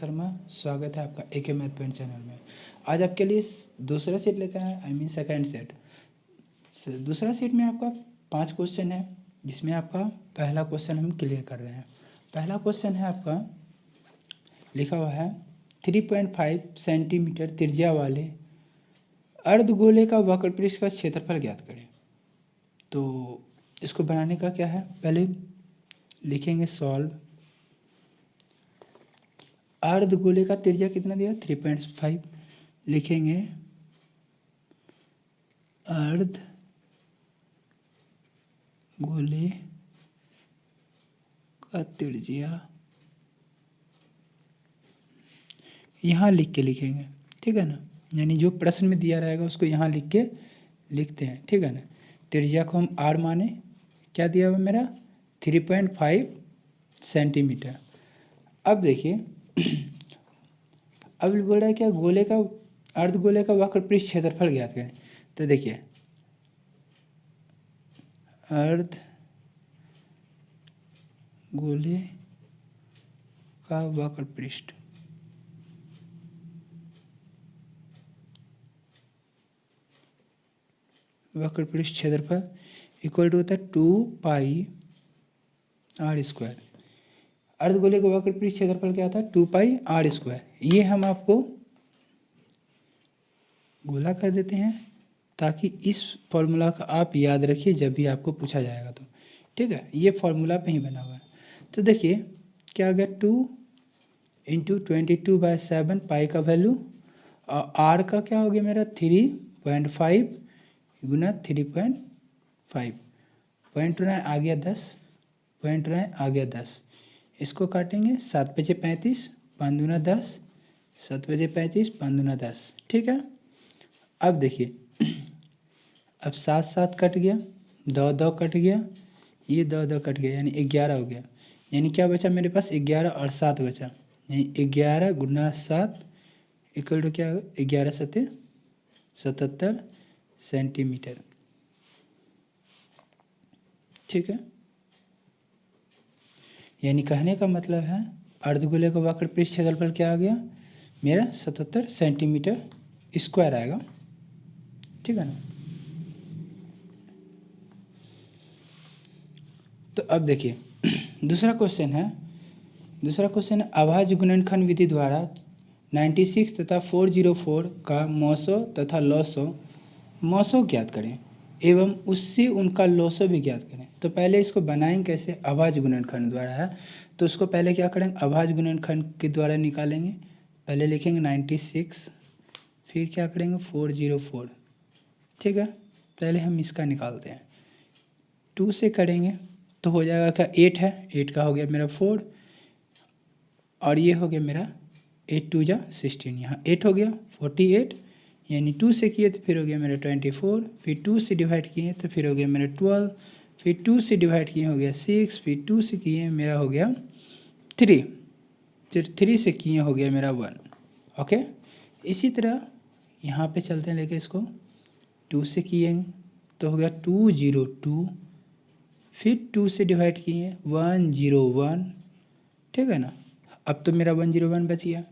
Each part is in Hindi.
शर्मा, स्वागत है आपका एके मैथ पॉइंट चैनल में। आज आपके लिए दूसरा सेट लेकर आया, सेकंड सेट। दूसरा सेट में आपका 5 क्वेश्चन है, जिसमें आपका पहला क्वेश्चन हम क्लियर कर रहे हैं। पहला क्वेश्चन है आपका लिखा हुआ है 3.5 सेंटीमीटर त्रिज्या वाले अर्धगोले का वक्रपृष्ठ का क्षेत्रफल ज्ञात करें। तो इसको बनाने का क्या है, पहले लिखेंगे सॉल्व। अर्धगोले का त्रिज्या कितना दिया 3.5, लिखेंगे अर्धगोले का त्रिज्या, यहाँ लिख के लिखेंगे, ठीक है ना। यानी जो प्रश्न में दिया रहेगा उसको यहाँ लिख के लिखते हैं, ठीक है ना। त्रिज्या को हम आर माने, क्या दिया हुआ मेरा 3.5 सेंटीमीटर। अब देखिए अब बोल रहा है क्या, गोले का अर्धगोले का वक्रपृष्ठ क्षेत्रफल ज्ञात करें। तो देखिए अर्धगोले का वक्रपृष्ठ, वक्रपृष्ठ क्षेत्रफल इक्वल टू होता है 2 पाई r²। अर्धगोले का वक्रपृष्ठ क्षेत्रफल क्या था 2 पाई r²। ये हम आपको गोला कर देते हैं ताकि इस फॉर्मूला का आप याद रखिए जब भी आपको पूछा जाएगा तो, ठीक है। ये फॉर्मूला पे ही बना हुआ है। तो देखिए क्या आ गया 2 × 22/7 पाई का वैल्यू, और आर का क्या हो गया मेरा 3.5 गुना 3.5, पॉइंट रहा आ गया 10, पॉइंट रहा आ गया 10। इसको काटेंगे 7 बजे 35, 5 दूना 10, 7 बजे 35, 5 दूना 10, ठीक है। अब देखिए अब 7 7 कट गया, 2 2 कट गया, ये 2 2 कट गया, यानी 11 हो गया। यानी क्या बचा मेरे पास 11 और 7 बचा, यानी 11 गुना 7 इक्वल टू क्या होगा 11 7 77 सेंटीमीटर, ठीक है। यानी कहने का मतलब है अर्धगोले का वक्रपृष्ठ क्षेत्रफल क्या आ गया मेरा 77 सेंटीमीटर स्क्वायर आएगा, ठीक है ना। तो अब देखिए दूसरा क्वेश्चन है अभाज्य गुणनखंड विधि द्वारा 96 तथा 404 का मौसो तथा लौसो ज्ञात करें एवं उससे उनका लौसो भी ज्ञात करें। तो पहले इसको बनाएंगे कैसे, अभाज्य गुणनखंड द्वारा है, तो उसको पहले क्या करेंगे अभाज्य गुणनखंड के द्वारा निकालेंगे। पहले लिखेंगे 96, फिर क्या करेंगे 404, ठीक है। पहले हम इसका निकालते हैं, 2 से करेंगे तो हो जाएगा क्या 8 है, 8 का हो गया मेरा 4, और ये हो गया मेरा 8 2 जा 16, यहाँ 8 हो गया 48, यानी 2 से किए तो फिर हो गया मेरा 24, फिर 2 से डिवाइड किए तो फिर हो गया मेरा 12, फिर 2 से डिवाइड किए हो गया 6, फिर 2 से किए मेरा हो गया 3, फिर 3 से किए हो गया मेरा 1, ओके। इसी तरह यहाँ पे चलते हैं लेके इसको 2 से किए तो हो गया 202, फिर 2 से डिवाइड किए 101, ठीक है ना। अब तो मेरा 101 बच गया,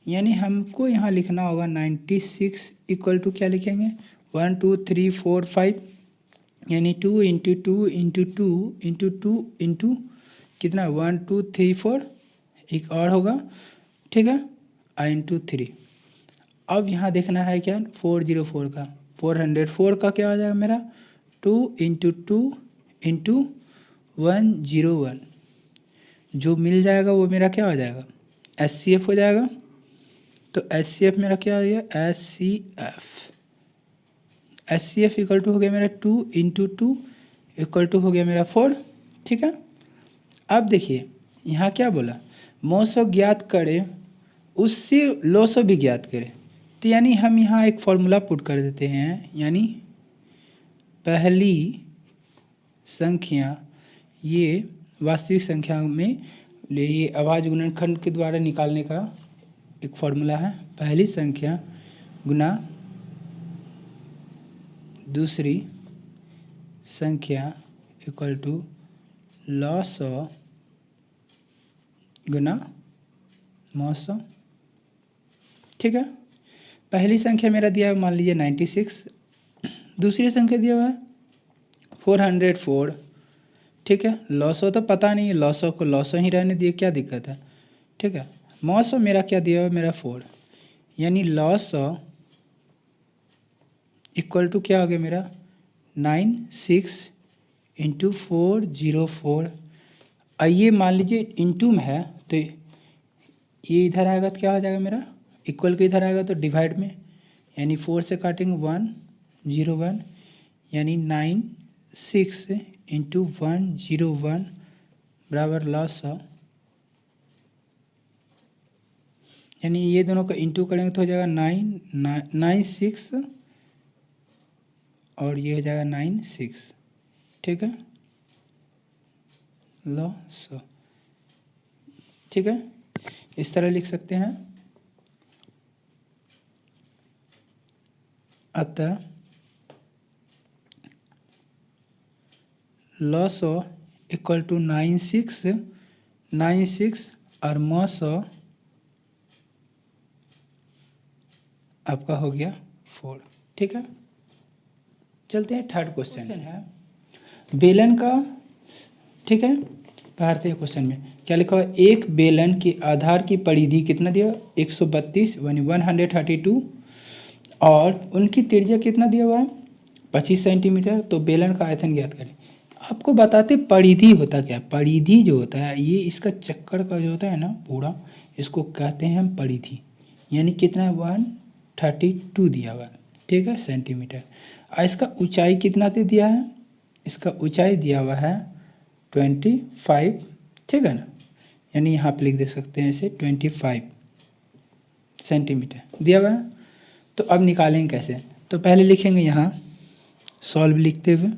यानी हमको यहाँ लिखना होगा 96 इक्वल टू क्या लिखेंगे 1 2 3 4 5, यानी 2 × 2 × 2 × 2 इंटू कितना 1 2 3 4, एक और होगा, ठीक है, इंटू 3। अब यहाँ देखना है क्या 404 का 404 का क्या हो जाएगा मेरा 2 × 2 × 101, जो मिल जाएगा वो मेरा क्या हो जाएगा SCF हो जाएगा। तो SCF मेरा क्या हो गया SCF इक्वल टू हो गया मेरा 2 × 2 इक्वल टू हो गया मेरा 4, ठीक है। अब देखिए यहाँ क्या बोला मौसो ज्ञात करें उससे लौसो भी ज्ञात करें। तो यानी हम यहाँ एक फॉर्मूला पुट कर देते हैं, यानी पहली संख्या ये वास्तविक संख्या में ये अभाज्य गुणनखंड के द्वारा निकालने का एक फॉर्मूला है, पहली संख्या गुना दूसरी संख्या इक्वल टू लॉस गुना 900, ठीक है। पहली संख्या मेरा दिया है मान लीजिए 96, दूसरी संख्या दिया हुआ है 404, ठीक है। लॉसो तो पता नहीं है, लॉसो को लॉसो ही रहने दिए, क्या दिक्कत है, ठीक है। मौसो मेरा क्या दिया हुआ है, मेरा 4, यानी लॉसो इक्वल टू क्या हो गया मेरा 96 इंटू 404। आइए मान लीजिए इंटू में है तो ये इधर आएगा तो क्या हो जाएगा मेरा, इक्वल के इधर आएगा तो डिवाइड में, यानी 4 से काटेंगे 101, यानी 96 इंटू 101 बराबर लॉस ऑफ, यानी ये दोनों का इंटू करेंगे तो हो जाएगा 96 और ये हो जाएगा 96, ठीक है, लॉस, ठीक है। इस तरह लिख सकते हैं। अतः लॉस इक्वल टू 96 और मॉस आपका हो गया 4, ठीक है। चलते हैं थर्ड क्वेश्चन है बेलन का, ठीक है। पढ़ते हैं क्वेश्चन में क्या लिखा हुआ है, एक बेलन के आधार की परिधि कितना दिया 132 यानी 132 और उनकी त्रिज्या कितना दिया हुआ है 25 सेंटीमीटर। तो बेलन का आयतन ज्ञात करें। आपको बताते परिधि होता क्या, परिधि जो होता है ये इसका चक्कर का जो होता है ना पूरा, इसको कहते हैं हम परिधि, यानी कितना है 132 दिया हुआ है, ठीक है, सेंटीमीटर। और इसका ऊंचाई कितना दे दिया है, इसका ऊंचाई दिया हुआ है 25, ठीक है ना, यानी यहाँ पे लिख दे सकते हैं इसे 25 सेंटीमीटर दिया हुआ है। तो अब निकालेंगे कैसे, तो पहले लिखेंगे यहाँ सॉल्व लिखते हुए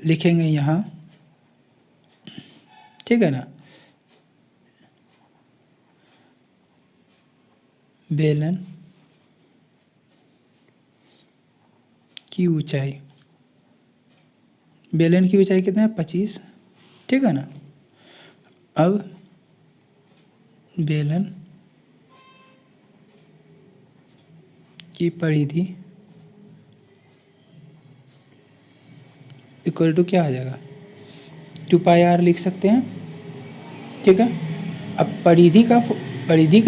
लिखेंगे यहाँ, ठीक है ना, बेलन की ऊंचाई, बेलन की ऊंचाई कितना है 25, ठीक है ना। अब बेलन की परिधि इक्वल टू क्या आ जाएगा 2πr लिख सकते हैं, ठीक है। अब परिधि का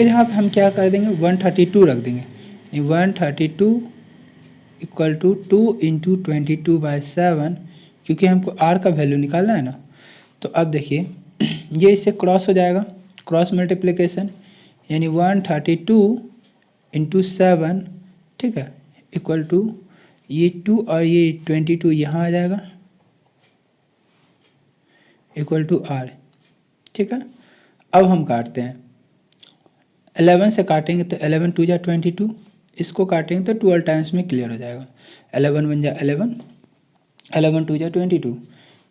जहाँ पे हम क्या कर देंगे 132 रख देंगे, 132 इक्वल टू 2 इंटू 22/7, क्योंकि हमको r का वैल्यू निकालना है ना। तो अब देखिए ये इससे क्रॉस हो जाएगा, क्रॉस मल्टीप्लिकेशन, यानी 132 इंटू 7, ठीक है, इक्वल टू ये 2 और ये 22 यहाँ आ जाएगा इक्वल टू r, ठीक है। अब हम काटते हैं 11 से काटेंगे तो 11 2 जा 22, इसको काटेंगे तो 12 टाइम्स में क्लियर हो जाएगा, 11 1 जा 11, 11 2 जा 22,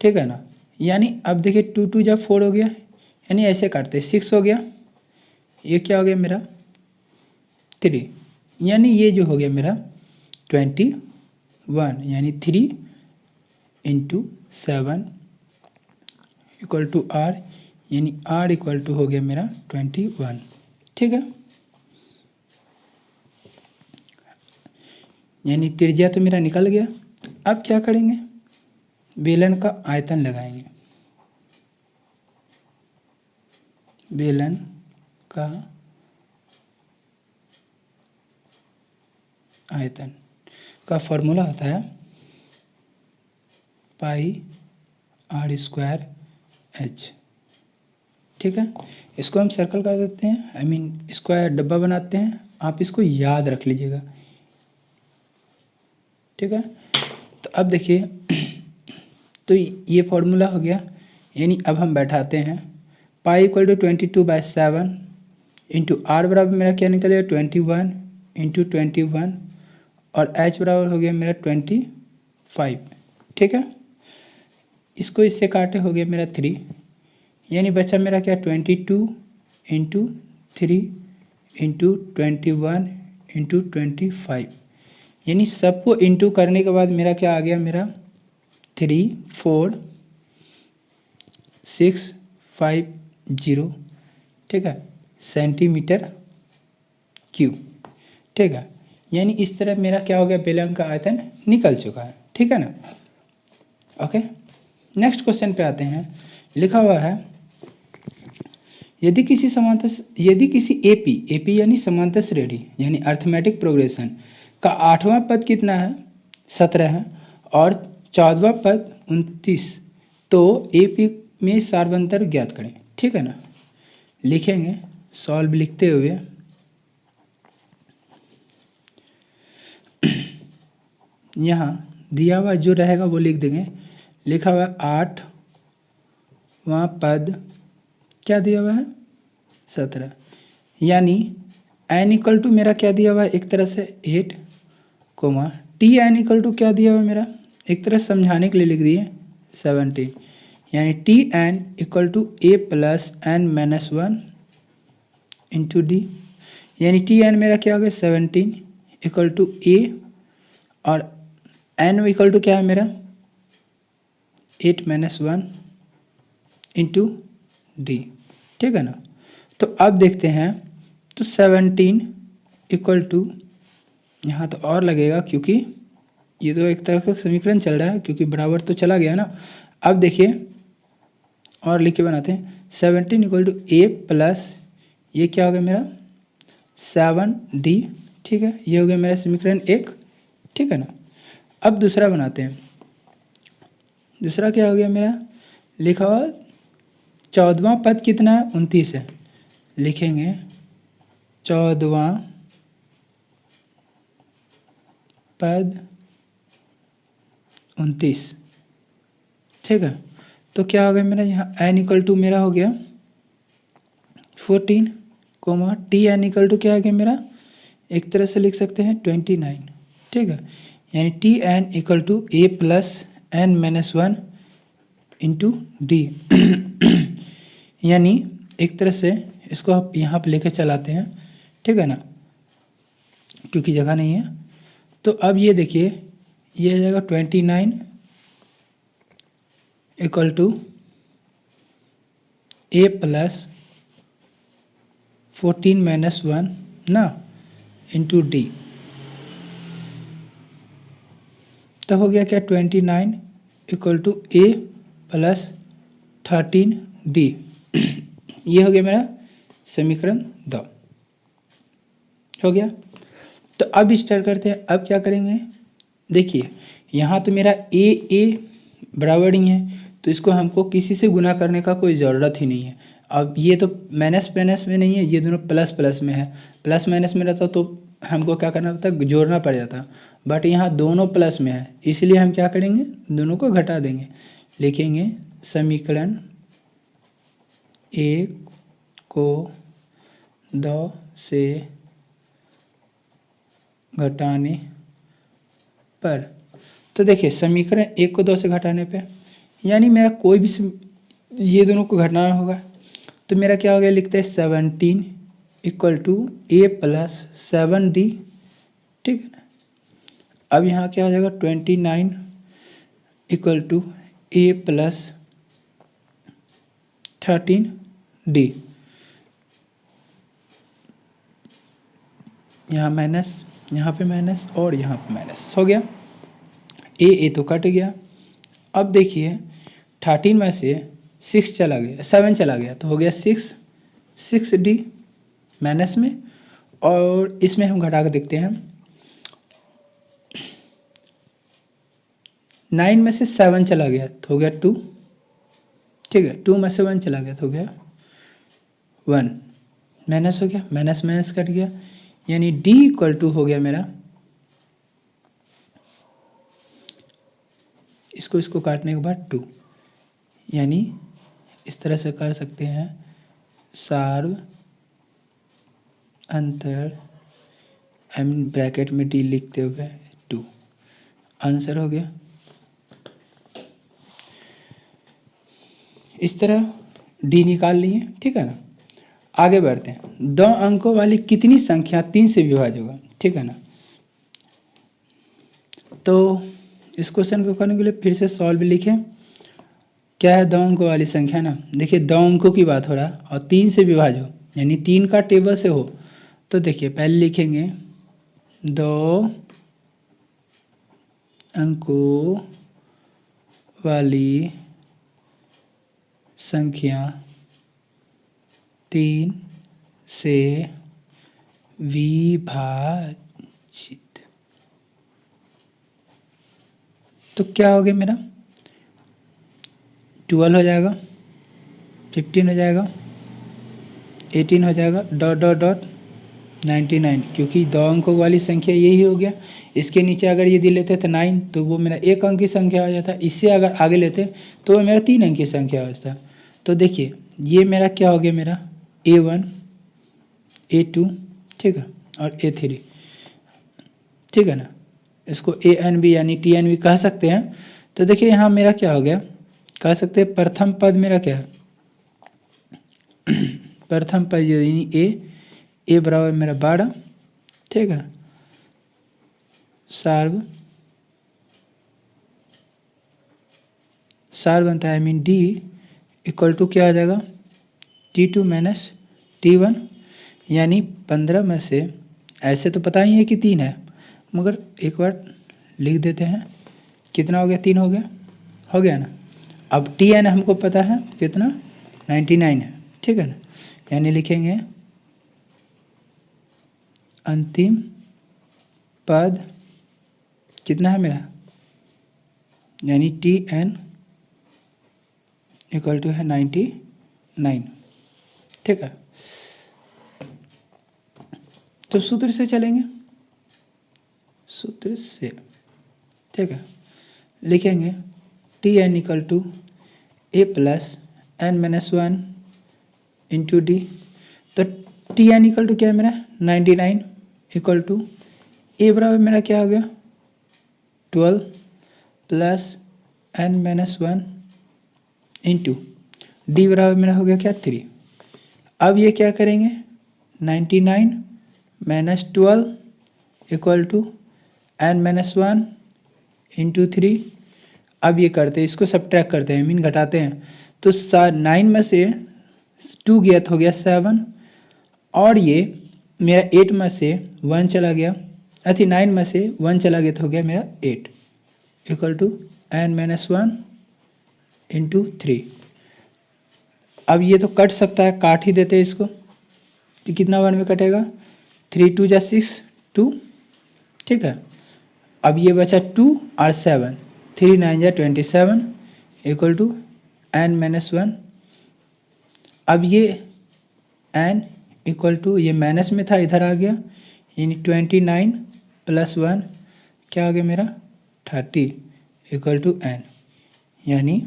ठीक है ना। यानी अब देखिए 2 2 जा 4 हो गया, यानी ऐसे काटते 6 हो गया, ये क्या हो गया मेरा 3, यानी ये जो हो गया मेरा 21, यानी 3 इंटू 7 इक्वल टू r, यानी r इक्वल टू हो गया मेरा 21, ठीक है। यानी त्रिज्या तो मेरा निकल गया। अब क्या करेंगे, बेलन का आयतन लगाएंगे, बेलन का आयतन का फॉर्मूला होता है πr²h, ठीक है। इसको हम सर्कल कर देते हैं, आई मीन स्क्वायर डब्बा बनाते हैं, आप इसको याद रख लीजिएगा, ठीक है। तो अब देखिए तो ये फॉर्मूला हो गया, यानी अब हम बैठाते हैं pi equal to 22/7 into r बराबर मेरा क्या निकलेगा 21 इंटू 21 और एच बराबर हो गया मेरा 25, ठीक है। इसको इससे काटे हो गया मेरा 3, यानी बचा मेरा क्या 22 इंटू 3 इंटू 21 इंटू 25, यानी सबको इंटू करने के बाद मेरा क्या आ गया मेरा 3 4 6 5 0 ठीक है, सेंटीमीटर क्यूब, ठीक है। यानी इस तरह मेरा क्या हो गया, बेलन का आयतन निकल चुका है, ठीक है ना। ओके, नेक्स्ट क्वेश्चन पे आते हैं। लिखा हुआ है यदि किसी एपी यानी समांतर श्रेणी यानी अर्थमेटिक प्रोग्रेशन का 8वां पद कितना है, 17 है, और 14वां पद 29, तो एपी में सार्वंतर ज्ञात करें, ठीक है ना। लिखेंगे सॉल्व लिखते हुए यहाँ दिया हुआ जो रहेगा वो लिख देंगे। लिखा हुआ 8वां पद क्या दिया हुआ है, 17, यानी n इक्वल टू मेरा क्या दिया हुआ है, एक तरह से 8, टी एन इक्वल टू क्या दिया हुआ है मेरा, एक तरह समझाने के लिए लिख दिए 17, यानी t n equal to a plus n minus 1 into d, यानी टी एन मेरा क्या हो गया 17 इक्वल टू ए, और एन इक्वल टू क्या है मेरा 8 माइनस 1 इंटू डी, ठीक है ना। तो अब देखते हैं, तो 17 इक्वल टू यहाँ तो और लगेगा क्योंकि ये तो एक तरह का समीकरण चल रहा है, क्योंकि बराबर तो चला गया ना। अब देखिए और लिख के बनाते हैं, 17 इक्वल टू ए प्लस ये क्या हो गया मेरा 7d, ठीक है, ये हो गया मेरा समीकरण 1, ठीक है ना। अब दूसरा बनाते हैं। दूसरा क्या हो गया मेरा, लिखा हुआ 14वां पद कितना है, 29 है। लिखेंगे 14वां पद 29, ठीक है। तो क्या हो गया मेरा यहाँ n इक्वल टू मेरा हो गया 14, टी एन इक्वल टू क्या हो गया मेरा, एक तरह से लिख सकते हैं 29, ठीक है, यानी t n equal to a plus n minus 1 into d, यानी एक तरह से इसको आप यहाँ पर लेकर चलाते हैं, ठीक है ना, क्योंकि जगह नहीं है। तो अब ये देखिए ये आ जाएगा 29 equal to a plus 14 minus 1 ना इंटू डी, तो हो गया क्या 29 equal to a plus 13 d, ये हो गया मेरा समीकरण 2, हो गया। तो अब स्टार्ट करते हैं। अब क्या करेंगे, देखिए यहाँ तो मेरा ए बराबर ही है, तो इसको हमको किसी से गुना करने का कोई ज़रूरत ही नहीं है। अब ये तो माइनस माइनस में नहीं है, ये दोनों प्लस प्लस में है, प्लस माइनस में रहता तो हमको क्या करना पड़ता, जोड़ना पड़ जाता, बट यहाँ दोनों प्लस में है, इसलिए हम क्या करेंगे, दोनों को घटा देंगे। लिखेंगे समीकरण 1 को 2 से घटाने पर, तो देखिए समीकरण 1 को 2 से घटाने पे, यानी मेरा कोई भी ये दोनों को घटाना होगा, तो मेरा क्या हो गया, लिखते हैं 17 equal to a plus 7d, ठीक है ना। अब यहाँ क्या हो जाएगा 29 equal to a plus 13d, यहाँ माइनस, यहाँ पे माइनस और यहाँ पे माइनस, हो गया। ए तो कट गया। अब देखिए 13 में से 6 चला गया, 7 चला गया, तो हो गया 6d माइनस में, और इसमें हम घटा कर देखते हैं, 9 में से 7 चला गया तो हो गया 2, ठीक है, 2 में से 1 चला गया तो हो गया 1, माइनस हो गया, माइनस माइनस कट गया, यानी d इक्वल टू हो गया मेरा, इसको काटने के बाद 2, यानी इस तरह से कर सकते हैं, सार्व अंतर ब्रैकेट में d लिखते हुए 2, आंसर हो गया। इस तरह d निकाल लिए, ठीक है ना। आगे बढ़ते हैं। 2 अंकों वाली कितनी संख्या 3 से विभाज्य होगा, ठीक है ना। तो इस क्वेश्चन को करने के लिए फिर से सॉल्व लिखें। क्या है 2 अंकों वाली संख्या ना, देखिए 2 अंकों की बात हो रहा है और 3 से विभाज्य हो, यानी 3 का टेबल से हो तो देखिए पहले लिखेंगे 2 अंकों वाली संख्या 3 से विभाजित, तो क्या हो गया मेरा 12 हो जाएगा, 15 हो जाएगा, 18 हो जाएगा, डॉट डॉट डॉट 99, क्योंकि 2 अंकों वाली संख्या यही हो गया। इसके नीचे अगर यदि लेते तो 9 तो वो मेरा 1 अंक की संख्या हो जाता। इससे अगर आगे लेते तो वो मेरा 3 अंक की संख्या हो जाता। तो देखिए ये मेरा क्या हो गया, मेरा A1 A2 ठीक है और A3 ठीक है ना, इसको ANB यानी TNB कह सकते हैं। तो देखिए यहाँ मेरा क्या हो गया, कह सकते हैं प्रथम पद मेरा क्या है प्रथम पद यानी ए बराबर मेरा 12 ठीक है, सार बनता है मीन D इक्वल टू क्या आ जाएगा T2 माइनस T1, यानी 15 में से, ऐसे तो पता ही है कि 3 है मगर एक बार लिख देते हैं, कितना हो गया 3 हो गया ना। अब TN हमको पता है कितना 99 है ठीक है ना, यानी लिखेंगे अंतिम पद कितना है मेरा, यानी TN इक्वल टू है 99 ठीक है। तो सूत्र से चलेंगे, सूत्र से ठीक है, लिखेंगे TN equal to A plus N minus 1 into d. तो TN इक्वल टू क्या है मेरा 99 इक्वल टू A बराबर मेरा क्या हो गया 12 plus N minus 1 into D बराबर मेरा हो गया क्या 3। अब ये क्या करेंगे 99 minus 12 equal to N minus 1 into 3। अब ये करते हैं, इसको सब्ट्रैक्ट करते हैं, मीन घटाते हैं। तो 9 में से 2 गया तो हो गया 7 और ये मेरा 8 में से 1 चला गया, 9 में से 1 चला गया तो हो गया मेरा 8 equal to N minus 1 into 3। अब ये तो कट सकता है, काट ही देते हैं इसको, तो कितना 1 में कटेगा 3 2 जा 6 2 ठीक है। अब ये बचा 2 और 7 3 9 जा 27 इक्वल टू N माइनस 1। अब ये N इक्वल टू ये माइनस में था इधर आ गया, यानी 29 प्लस 1 क्या आ गया मेरा 30 इक्वल टू N यानी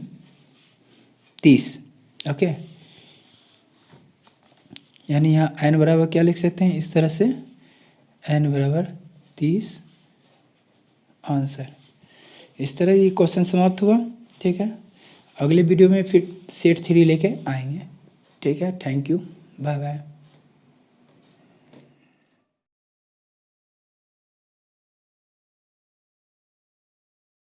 30 ओके। यानी यहाँ N बराबर क्या लिख सकते हैं इस तरह से, N बराबर 30 आंसर। इस तरह ये क्वेश्चन समाप्त हुआ ठीक है। अगले वीडियो में फिर सेट 3 लेके आएंगे ठीक है। Thank you, bye bye.